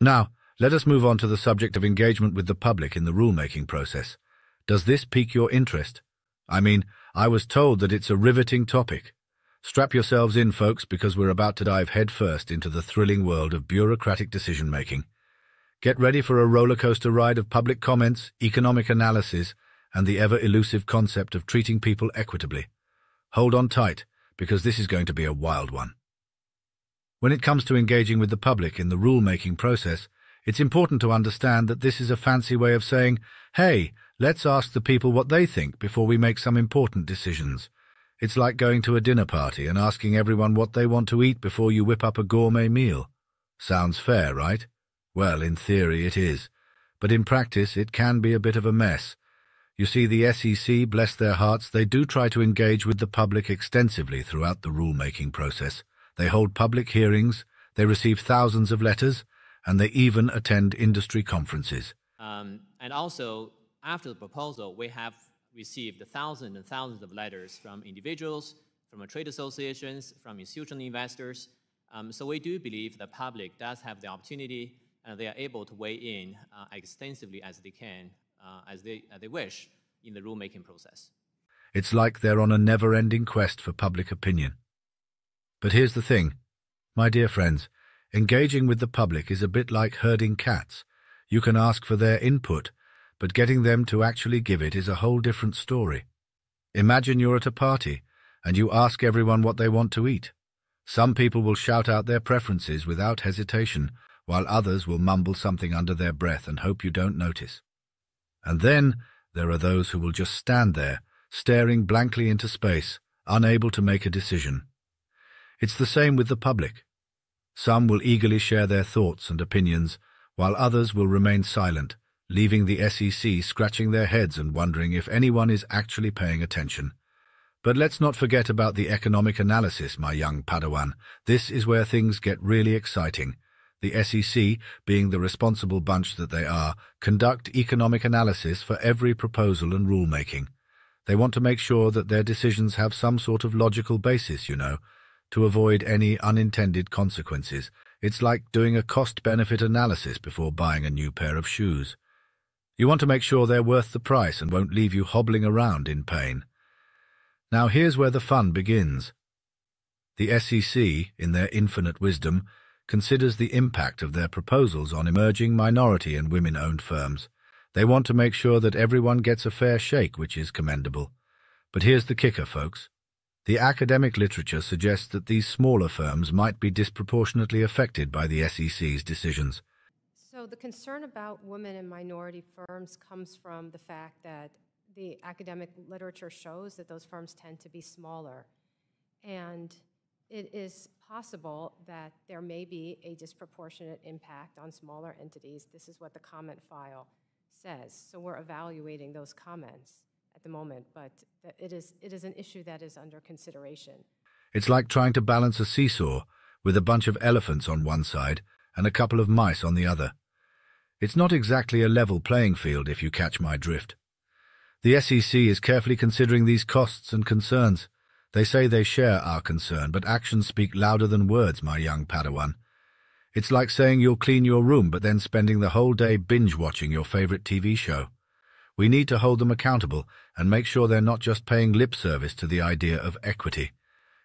Now, let us move on to the subject of engagement with the public in the rulemaking process. Does this pique your interest? I mean, I was told that it's a riveting topic. Strap yourselves in, folks, because we're about to dive headfirst into the thrilling world of bureaucratic decision-making. Get ready for a rollercoaster ride of public comments, economic analysis, and the ever-elusive concept of treating people equitably. Hold on tight, because this is going to be a wild one. When it comes to engaging with the public in the rulemaking process, it's important to understand that this is a fancy way of saying, hey, let's ask the people what they think before we make some important decisions. It's like going to a dinner party and asking everyone what they want to eat before you whip up a gourmet meal. Sounds fair, right? Well, in theory it is, but in practice it can be a bit of a mess. You see, the SEC, bless their hearts, they do try to engage with the public extensively throughout the rulemaking process. They hold public hearings, they receive thousands of letters, and they even attend industry conferences. And also, after the proposal, we have received thousands and thousands of letters from individuals, from trade associations, from institutional investors. So we do believe the public does have the opportunity and they are able to weigh in extensively as they can, as they wish in the rulemaking process. It's like they're on a never-ending quest for public opinion. But here's the thing, my dear friends, engaging with the public is a bit like herding cats. You can ask for their input, but getting them to actually give it is a whole different story. Imagine you're at a party, and you ask everyone what they want to eat. Some people will shout out their preferences without hesitation, while others will mumble something under their breath and hope you don't notice. And then there are those who will just stand there, staring blankly into space, unable to make a decision. It's the same with the public. Some will eagerly share their thoughts and opinions, while others will remain silent, leaving the SEC scratching their heads and wondering if anyone is actually paying attention. But let's not forget about the economic analysis, my young Padawan. This is where things get really exciting. The SEC, being the responsible bunch that they are, conduct economic analysis for every proposal and rulemaking. They want to make sure that their decisions have some sort of logical basis, you know, to avoid any unintended consequences. It's like doing a cost-benefit analysis before buying a new pair of shoes. You want to make sure they're worth the price and won't leave you hobbling around in pain. Now here's where the fun begins. The SEC, in their infinite wisdom, considers the impact of their proposals on emerging minority and women-owned firms. They want to make sure that everyone gets a fair shake, which is commendable. But here's the kicker, folks. The academic literature suggests that these smaller firms might be disproportionately affected by the SEC's decisions. So the concern about women and minority firms comes from the fact that the academic literature shows that those firms tend to be smaller. And it is possible that there may be a disproportionate impact on smaller entities. This is what the comment file says. So we're evaluating those comments at the moment, but it is an issue that is under consideration. It's like trying to balance a seesaw with a bunch of elephants on one side and a couple of mice on the other. It's not exactly a level playing field, if you catch my drift. The SEC is carefully considering these costs and concerns. They say they share our concern, but actions speak louder than words, my young Padawan. It's like saying you'll clean your room, but then spending the whole day binge-watching your favorite TV show. We need to hold them accountable and make sure they're not just paying lip service to the idea of equity.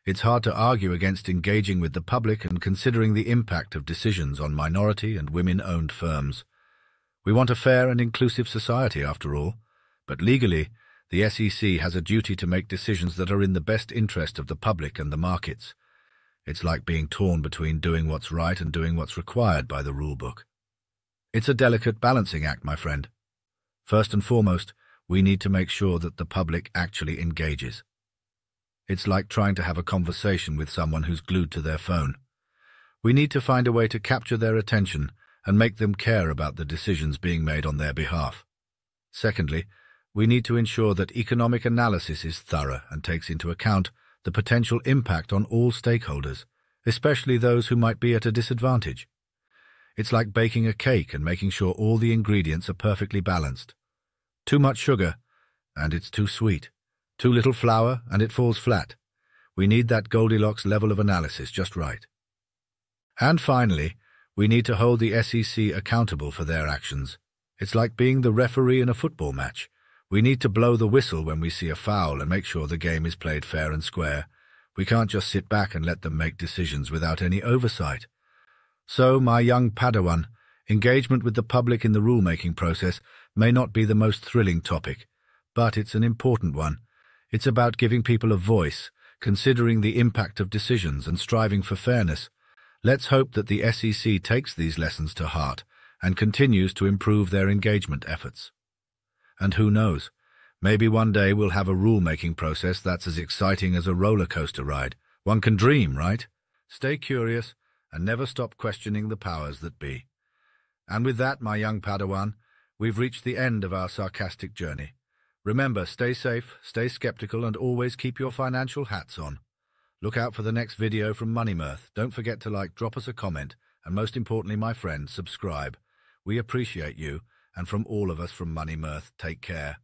It's hard to argue against engaging with the public and considering the impact of decisions on minority and women-owned firms. We want a fair and inclusive society, after all, but legally, the SEC has a duty to make decisions that are in the best interest of the public and the markets. It's like being torn between doing what's right and doing what's required by the rulebook. It's a delicate balancing act, my friend. First and foremost, we need to make sure that the public actually engages. It's like trying to have a conversation with someone who's glued to their phone. We need to find a way to capture their attention and make them care about the decisions being made on their behalf. Secondly, we need to ensure that economic analysis is thorough and takes into account the potential impact on all stakeholders, especially those who might be at a disadvantage. It's like baking a cake and making sure all the ingredients are perfectly balanced. Too much sugar, and it's too sweet. Too little flour, and it falls flat. We need that Goldilocks level of analysis just right. And finally, We need to hold the SEC accountable for their actions. It's like being the referee in a football match. We need to blow the whistle when we see a foul and make sure the game is played fair and square. We can't just sit back and let them make decisions without any oversight. So, my young Padawan, engagement with the public in the rulemaking process may not be the most thrilling topic, but it's an important one. It's about giving people a voice, considering the impact of decisions and striving for fairness. Let's hope that the SEC takes these lessons to heart and continues to improve their engagement efforts. And who knows, maybe one day we'll have a rulemaking process that's as exciting as a roller coaster ride. One can dream, right? Stay curious and never stop questioning the powers that be. And with that, my young Padawan, we've reached the end of our sarcastic journey. Remember, stay safe, stay skeptical, and always keep your financial hats on. Look out for the next video from Money Mirth. Don't forget to like, drop us a comment, and most importantly, my friend, subscribe. We appreciate you, and from all of us from Money Mirth, take care.